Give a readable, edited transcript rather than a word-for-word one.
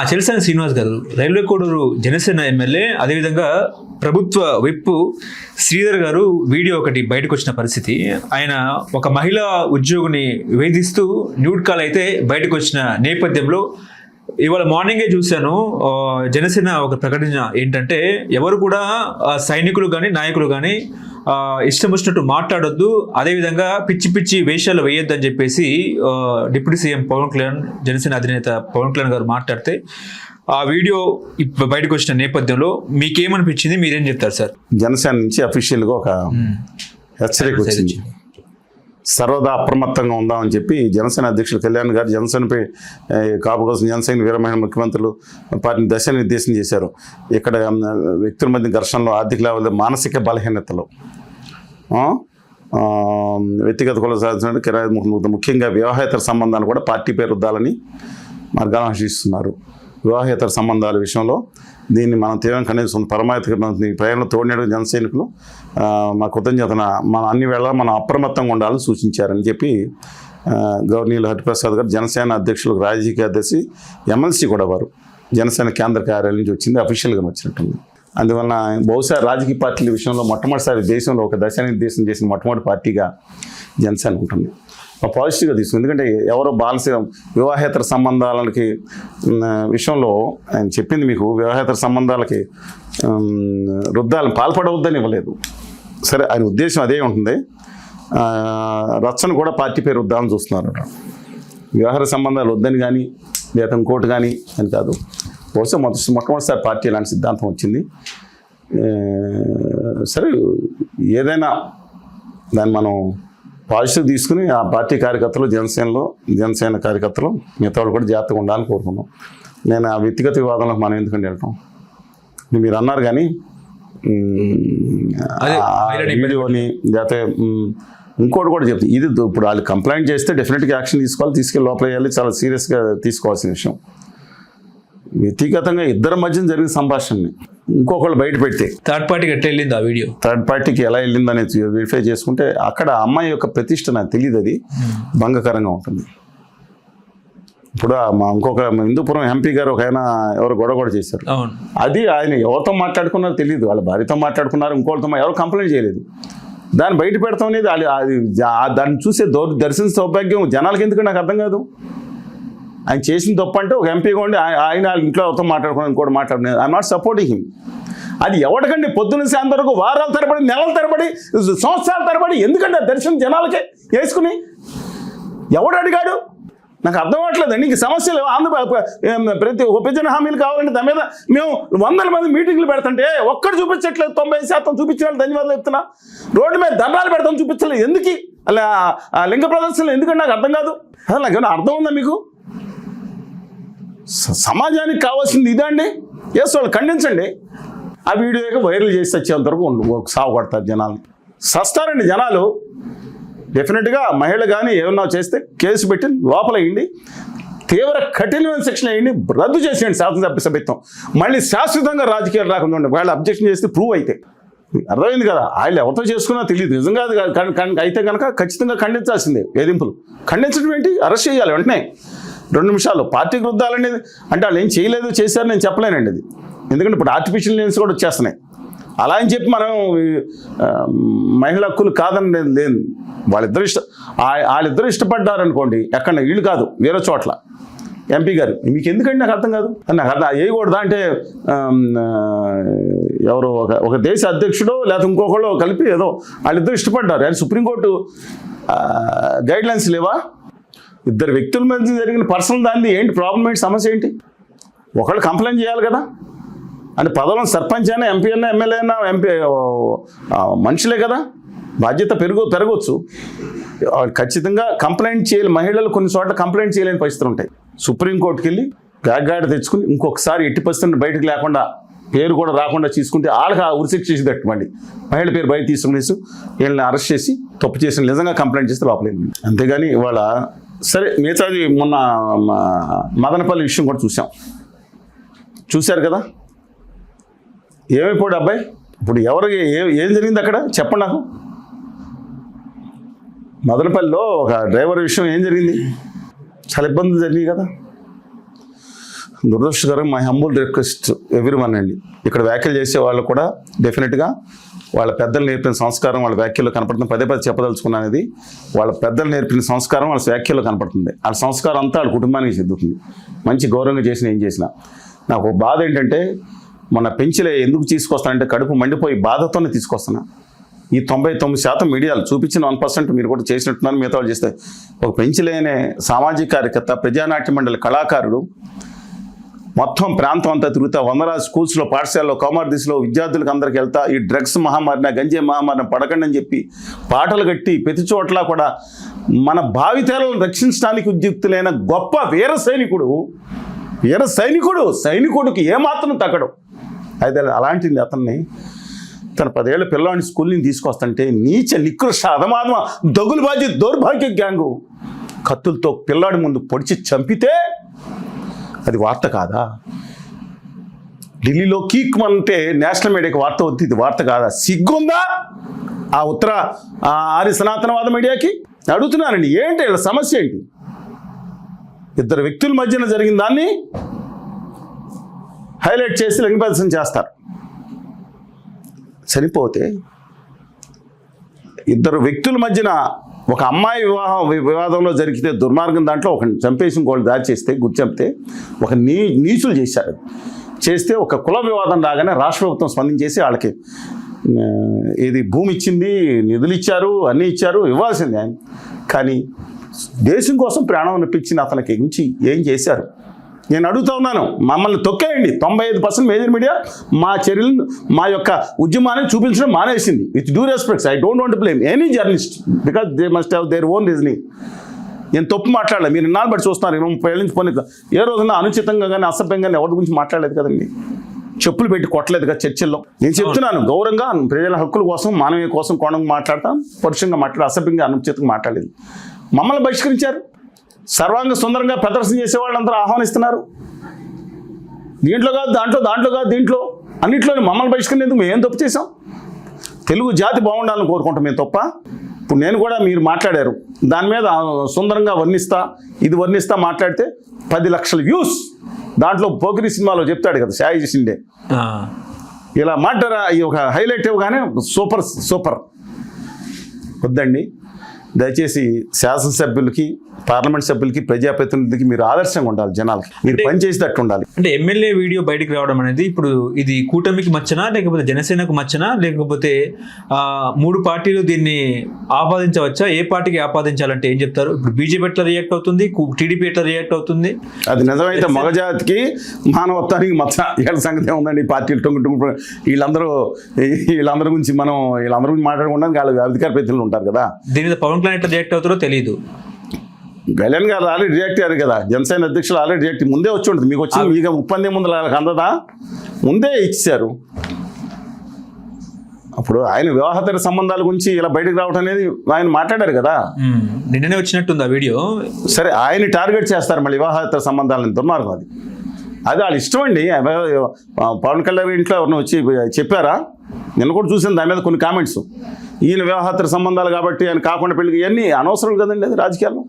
చెలసాని శ్రీనివాస్ గారు railway Koduru Janasena MLA, అదేవిధంగా ప్రభుత్వ విప్ శ్రీధర్ గారు వీడియో ఒకటి బయటకు వచ్చిన పరిస్థితి. ఆయన ఒక మహిళా ఉద్యోగిని వేధిస్తూ న్యూడ్ కాల్ అయితే బయటకు వచ్చిన నేపథ్యంలో ఇవాళ మార్నింగే చూశాను జనసేన ఒక ప్రకటన ఏంటంటే, ఎవరు కూడా సైనికులు కానీ నాయకులు కానీ ఇష్టం వచ్చినట్టు మాట్లాడొద్దు, అదేవిధంగా పిచ్చి పిచ్చి వేషాలు వేయొద్దు అని చెప్పేసి డిప్యూటీ సీఎం పవన్ కళ్యాణ్, జనసేన అధినేత పవన్ కళ్యాణ్ గారు మాట్లాడితే ఆ వీడియో బయటకు వచ్చిన నేపథ్యంలో మీకేమనిపించింది, మీరేం చెప్తారు సార్? జనసేన నుంచి అఫీషియల్గా ఒక హెచ్చరిక వచ్చింది. సర్వదా అప్రమత్తంగా ఉందామని చెప్పి జనసేన అధ్యక్షులు కళ్యాణ్ గారు జనసేనపై కాపు కోసం జనసేన వీరమైన ముఖ్యమంత్రులు పార్టీని దిశానిర్దేశం చేశారు. ఇక్కడ వ్యక్తుల మధ్య ఘర్షణలో, ఆర్థిక లావాదేవీలు, మానసిక బలహీనతలు, వ్యక్తిగత కుల సాధించడం, కిరాయి ముఖ్యంగా వివాహేతర సంబంధాలు కూడా పార్టీ పేరు రుద్దాలని మార్గాలను ఆశిస్తున్నారు. వివాహేతర సంబంధాల విషయంలో దీన్ని మనం తీవ్రంగా ఖండిస్తున్నాం. పరమాయత ప్రయాణంలో తోడినడు జన సైనికులు మా కృతజ్ఞతన మన అన్ని వేళ మనం అప్రమత్తంగా ఉండాలని సూచించారని చెప్పి గవర్నీయులు హరిప్రసాద్ గారు, జనసేన అధ్యక్షులు, రాజకీయ కార్యదర్శి, ఎమ్మెల్సీ కూడా వారు జనసేన కేంద్ర కార్యాలయం నుంచి వచ్చింది, అఫీషియల్గా వచ్చినట్టుంది. అందువలన బహుశా రాజకీయ పార్టీల విషయంలో మొట్టమొదటిసారి దేశంలో ఒక దిశానిర్దేశం చేసిన మొట్టమొదటి పార్టీగా జనసేన ఉంటుంది. పాజిటివ్గా తీసుకుంది. ఎందుకంటే ఎవరో వివాహేతర సంబంధాలకి విషయంలో ఆయన చెప్పింది మీకు, వివాహేతర సంబంధాలకి పాల్పడవద్దని ఇవ్వలేదు. సరే, ఆయన ఉద్దేశం అదే ఉంటుంది. రచ్చను కూడా పార్టీ పేరు రుద్దామని చూస్తున్నారు. వివాహేతర సంబంధాలు వద్దని కానీ లేదా ఇంకోటి కానీ అని కాదు. బహుశా మొట్టమొదటిసారి పార్టీ ఇలాంటి సిద్ధాంతం వచ్చింది. సరే, ఏదైనా దాన్ని మనం పాజిటివ్ తీసుకుని ఆ పార్టీ కార్యకర్తలు, జనసేన కార్యకర్తలు మిగతా వాళ్ళు కూడా జాగ్రత్తగా ఉండాలని కోరుకున్నాం. నేను ఆ వ్యక్తిగత వివాదంలో మనం ఎందుకంటే వెళ్ళటం, మీరు అన్నారు కానీ వీడియోని లేకపోతే ఇంకోటి కూడా చెప్తుంది. ఇది ఇప్పుడు వాళ్ళు కంప్లైంట్ చేస్తే డెఫినెట్గా యాక్షన్ తీసుకోవాలి, తీసుకెళ్ళి లోపల వేయాలి, చాలా సీరియస్గా తీసుకోవాల్సిన విషయం. వ్యక్తిగతంగా ఇద్దరి మధ్య జరిగిన సంభాషణని ఇంకొకళ్ళు బయట పెడితే థర్డ్ పార్టీకి ఎట్లా వెళ్ళింది ఆ వీడియో, థర్డ్ పార్టీకి ఎలా వెళ్ళింది అనేది వెరిఫై చేసుకుంటే అక్కడ అమ్మాయి యొక్క ప్రతిష్ట నాకు తెలియదు, అది భంగకరంగా ఉంటుంది. ఇప్పుడు మా ఇంకొక హిందూపురం ఎంపీ గారు ఒక ఆయన ఎవరు గొడవ చేశారు. అది ఆయన ఎవరితో మాట్లాడుకున్నారో తెలియదు, వాళ్ళ భార్యతో మాట్లాడుకున్నారు, ఇంకోళ్ళతో ఎవరు కంప్లైంట్ చేయలేదు. దాన్ని బయట పెడతాం అనేది అది దాన్ని చూసే దర్శన సౌభాగ్యం జనాలకి ఎందుకంటే నాకు అర్థం కాదు. ఆయన చేసిన తప్పు అంటే ఒక ఎంపీగా ఉండి ఆయన ఇంట్లో ఎవరితో మాట్లాడుకున్నాను, ఇంకోటి మాట్లాడుకున్నాను. I'm not supporting him. అది ఎవరికండి పొద్దున్న సాయంత్రం వరకు వారాల తరబడి, నెలల తరబడి, సంవత్సరాల తరబడి ఎందుకంటే దర్శనం జనాలకే వేసుకుని ఎవడు అడిగాడు? నాకు అర్థం అవ్వట్లేదు. నీకు సమస్యలు ప్రతి విభజన హామీలు కావాలంటే దాని మీద మేము 100 మంది మీటింగ్లు పెడుతుంటే ఒక్కడు చూపించట్లేదు. 90% చూపించిన వాళ్ళు ధన్యవాదాలు చెప్తున్నా. రోడ్డు మీద దండాలు పెడతాం, చూపించలేదు. ఎందుకు అలా లింగ ప్రదర్శనలు ఎందుకంటే నాకు అర్థం కాదు. అసలు నాకు ఏమైనా అర్థం ఉందా మీకు? సమాజానికి కావాల్సింది ఇదే అండి. ఎస్, వాళ్ళు ఖండించండి. ఆ వీడియో వైరల్ చేసి వచ్చేంత వరకు సాగు కొడతారు జనాలు. సస్తారండి జనాలు. డెఫినెట్గా మహిళ కానీ ఏమన్నా చేస్తే కేసు పెట్టి లోపల వేయండి, తీవ్ర కఠినమైన శిక్షణ వేయండి, రద్దు చేసేయండి శాసనసభ్య సభ్యత్వం. మళ్ళీ శాశ్వతంగా రాజకీయాలు రాకుండా ఉండండి. వాళ్ళు అబ్జెక్షన్ చేస్తే ప్రూవ్ అయితే అర్థమైంది కదా. వాళ్ళు ఎవరితో చేసుకున్నా తెలియదు. నిజంగా అయితే కనుక ఖచ్చితంగా ఖండించాల్సిందే. వేధింపులు ఖండించడం ఏంటి? అరెస్ట్ చేయాలి వెంటనే 2 నిమిషాలు. పార్టీకి రుద్దాలనేది అంటే వాళ్ళు ఏం చేయలేదు, చేశారు నేను చెప్పలేనండి అది. ఎందుకంటే ఇప్పుడు ఆర్టిఫిషియల్ నేమ్స్ కూడా వచ్చేస్తున్నాయి. అలా అని చెప్పి మనం మహిళా హక్కులు కాదని లేదు. వాళ్ళిద్దరు ఇష్టపడ్డారనుకోండి, ఎక్కడ వీళ్ళు కాదు వేరే చోట్ల ఎంపీ గారు, మీకు ఎందుకంటే నాకు అర్థం కాదు. నాకు అర్థం వేయకూడదా అంటే ఎవరు ఒక దేశ అధ్యక్షుడు లేకపోతే ఇంకొకళ్ళు కలిపి ఏదో వాళ్ళిద్దరు ఇష్టపడ్డారు. అది సుప్రీంకోర్టు గైడ్లైన్స్ లేవా? ఇద్దరు వ్యక్తుల మధ్య జరిగిన పర్సనల్ దాన్ని ఏంటి ప్రాబ్లం, ఏంటి సమస్య ఏంటి? ఒకళ్ళు కంప్లైంట్ చేయాలి కదా. అంటే పదవులను సర్పంచ్ అయినా, ఎంపీ అయినా, ఎమ్మెల్యే అయినా మనుషులే కదా. బాధ్యత పెరగవచ్చు. ఖచ్చితంగా కంప్లైంట్ చేయాలి. మహిళలు కొన్ని చోట్ల కంప్లైంట్ చేయలేని పరిస్థితులు ఉంటాయి. సుప్రీంకోర్టుకి వెళ్ళి గాడ్గాడ తెచ్చుకుని ఇంకొకసారి ఎట్టి పరిస్థితులను బయటకు లేకుండా, పేరు కూడా రాకుండా తీసుకుంటే వాళ్ళకి ఉరిశిక్ష చేసి తట్టుమండి. మహిళ పేరు బయట తీసుకునేసి వీళ్ళని అరెస్ట్ చేసి తప్పు చేసిన నిజంగా కంప్లైంట్ చేస్తే లోపలేదు. అంతేగాని ఇవాళ సరే మిగతాది మొన్న మదనపల్లి విషయం కూడా చూశారు కదా. ఏమైపోయాడు అబ్బాయి? ఇప్పుడు ఎవరికి ఏం జరిగింది అక్కడ చెప్పండి నాకు. మదనపల్లిలో ఒక డ్రైవర్ విషయం ఏం జరిగింది? చాలా ఇబ్బందులు జరిగినాయి కదా. దురదృష్టకరం. My humble request every one అండి, ఇక్కడ వ్యాఖ్యలు చేసే వాళ్ళు కూడా డెఫినెట్గా వాళ్ళ పెద్దలు నేర్పిన సంస్కారం వాళ్ళ వ్యాఖ్యలో కనపడుతుంది. పదే పదే చెప్పదలుచుకున్నాను, ఇది వాళ్ళ పెద్దలు నేర్పిన సంస్కారం వాళ్ళ వ్యాఖ్యలో కనపడుతుంది. వాళ్ళ సంస్కారం అంతా వాళ్ళ కుటుంబానికి చెందుతుంది. మంచి గౌరవంగా చేసిన ఏం చేసినా. నాకు ఒక బాధ ఏంటంటే, మన పెంచిలే ఎందుకు తీసుకొస్తానంటే కడుపు మండిపోయి బాధతోనే తీసుకొస్తున్నా. ఈ 99% మీడియాలు చూపించిన 1% మీరు కూడా చేసినట్టున్నారు, మిగతా వాళ్ళు చేస్తే. ఒక పెంచిలేనే సామాజిక కార్యకర్త, ప్రజానాట్య మండలి కళాకారుడు మొత్తం ప్రాంతం అంతా తిరుగుతా, వందలాది స్కూల్స్లో, పాఠశాలలో, కౌమార దిశలో విద్యార్థులకు అందరికి వెళ్తా, ఈ డ్రగ్స్ మహమ్మారిన, గంజాయి మహమ్మారిన పడకండి అని చెప్పి పాటలు కట్టి ప్రతి చోట్ల కూడా మన భావితరాలను రక్షించడానికి ఉద్యుక్తులైన గొప్ప వీర సైనికుడికి ఏమాత్రం తగ్గడం. అయితే అలాంటిది అతన్ని తన 10 ఏళ్ల పిల్లవాడిని స్కూల్ నుంచి తీసుకొస్తుంటే నీచ నికృష్ట అధమాధమ దగులుబాజీ దౌర్భాగ్య గ్యాంగు కత్తులతో పిల్లాడి ముందు పొడిచి చంపితే అది వార్త కాదా? ఢిల్లీలో కీక్ అంటే నేషనల్ మీడియాకి వార్త వద్దు, ఇది వార్త కాదా? సిగ్గుందా ఆ ఆర్య సనాతనవాద మీడియాకి? అడుగుతున్నానండి, ఏంటి వీళ్ళ సమస్య ఏంటి? ఇద్దరు వ్యక్తుల మధ్యన జరిగిన దాన్ని హైలైట్ చేసి లింగప్రదర్శన చేస్తారు. చనిపోతే ఇద్దరు వ్యక్తుల మధ్యన ఒక అమ్మాయి వివాదంలో జరిగితే దుర్మార్గం, దాంట్లో ఒకరిని చంపేసి ఇంకోళ్ళు దారి చేస్తే, గుర్తు చంపితే ఒక నీచులు చేశారు. చేస్తే ఒక కుల వివాదం రాగానే రాష్ట్ర ప్రభుత్వం స్పందించేసి వాళ్ళకి ఇది భూమి ఇచ్చింది, నిధులు ఇచ్చారు, అన్నీ ఇచ్చారు, ఇవ్వాల్సిందే. కానీ దేశం కోసం ప్రాణం అనిపించిన అతనికి గురించి ఏం చేశారు? నేను అడుగుతా ఉన్నాను, మమ్మల్ని తొక్కేయండి. 95% మేజర్ మీడియా మా చర్యలను, మా యొక్క ఉద్యమాన్ని చూపించడం మానేసింది. With due respects, I don't want to blame any journalist because they must have their own reasoning. నేను తప్పు మాట్లాడలే, మీరు ఇన్నాళ్ళు బట్టి చూస్తున్నారు. 30 ఏళ్ళ నుంచి పోనీ ఏ రోజున అనుచితంగా కానీ అసభ్యంగా కానీ ఎవరి గురించి మాట్లాడలేదు కదండి. చెప్పులు పెట్టి కొట్టలేదు కదా చర్చల్లో. నేను చెప్తున్నాను, గౌరవంగా ప్రజల హక్కుల కోసం, మానవీయ కోసం కోణంగా మాట్లాడతాం, పరుషంగా మాట్లాడి, అసభ్యంగా అనుచితంగా మాట్లాడలేదు. మమ్మల్ని బహిష్కరించారు. సర్వాంగ సుందరంగా ప్రదర్శన చేసే వాళ్ళందరూ ఆహ్వానిస్తున్నారు. దీంట్లో కాదు, దాంట్లో కాదు, దీంట్లో అన్నింటిలోనే మమ్మల్ని బహిష్కరించేందుకు మేము ఏం తప్పు చేసాం? తెలుగు జాతి బాగుండాలని కోరుకుంటాం మేము తప్ప. ఇప్పుడు నేను కూడా మీరు మాట్లాడారు, దాని మీద సుందరంగా వర్ణిస్తా మాట్లాడితే 10 లక్షల వ్యూస్. దాంట్లో పోకిరి సినిమాలో చెప్తాడు కదా సాయి షిండే, ఇలా మాట్లాడా ఈ ఒక హైలైట్ ఇవ్వగానే సూపర్. వద్దండి, దయచేసి శాసనసభ్యులకి, పార్లమెంట్ సభ్యులకి, ప్రజాప్రతినిధులకి మీరు ఆదర్శంగా ఉండాలి. జనాలకి మీరు పనిచేసేటట్టు ఉండాలి. అంటే ఎమ్మెల్యే వీడియో బయటికి రావడం అనేది ఇప్పుడు ఇది కూటమికి మచ్చనా, లేకపోతే జనసేనకు మచ్చనా, లేకపోతే 3 పార్టీలు దీన్ని ఆపాదించవచ్చా? ఏ పార్టీకి ఆపాదించాలంటే ఏం చెప్తారు? ఇప్పుడు బీజేపీ ఎట్లా రియాక్ట్ అవుతుంది, టీడీపీ ఎట్లా రియాక్ట్ అవుతుంది? అది నిజమైతే మగజాతికి, మానవత్వానికి మచ్చ. వీళ్ళ సంగతి ఏముందండి? పార్టీలు టొంగు వీళ్ళందరి గురించి మాట్లాడకుండా వాళ్ళు అధికార ప్రతినిధులు ఉంటారు కదా. దీని మీద పవన్ కళ్యాణ్ ఎట్లా రియాక్ట్ అవుతారో తెలియదు. కళ్యాణ్ గారు ఆల్రెడీ రియాక్ట్ అయ్యారు కదా, జనసేన అధ్యక్షులు ఆల్రెడీ రియాక్ట్ ముందే వచ్చి ఉంటుంది. మీకు వచ్చి మీకు 30 ముందు అందదా, ముందే ఇచ్చారు. అప్పుడు ఆయన వివాహేతర సంబంధాల గురించి ఇలా బయటకు రావడం అనేది ఆయన మాట్లాడారు కదా, నిన్ననే వచ్చినట్టుంది ఆ వీడియో. సరే, ఆయన టార్గెట్ చేస్తారు మళ్ళీ వివాహేతర సంబంధాలని, దుర్మార్గం అది వాళ్ళ ఇష్టం అండి. పవన్ కళ్యాణ్ ఇంట్లో ఎవరిని వచ్చి చెప్పారా? నిన్న కూడా చూసాను దాని మీద కొన్ని కామెంట్స్. ఈయన వివాహేతర సంబంధాలు కాబట్టి ఆయన కాకుండా పెళ్ళికి, ఇవన్నీ అనవసరం కదండి అది రాజకీయాల్లో.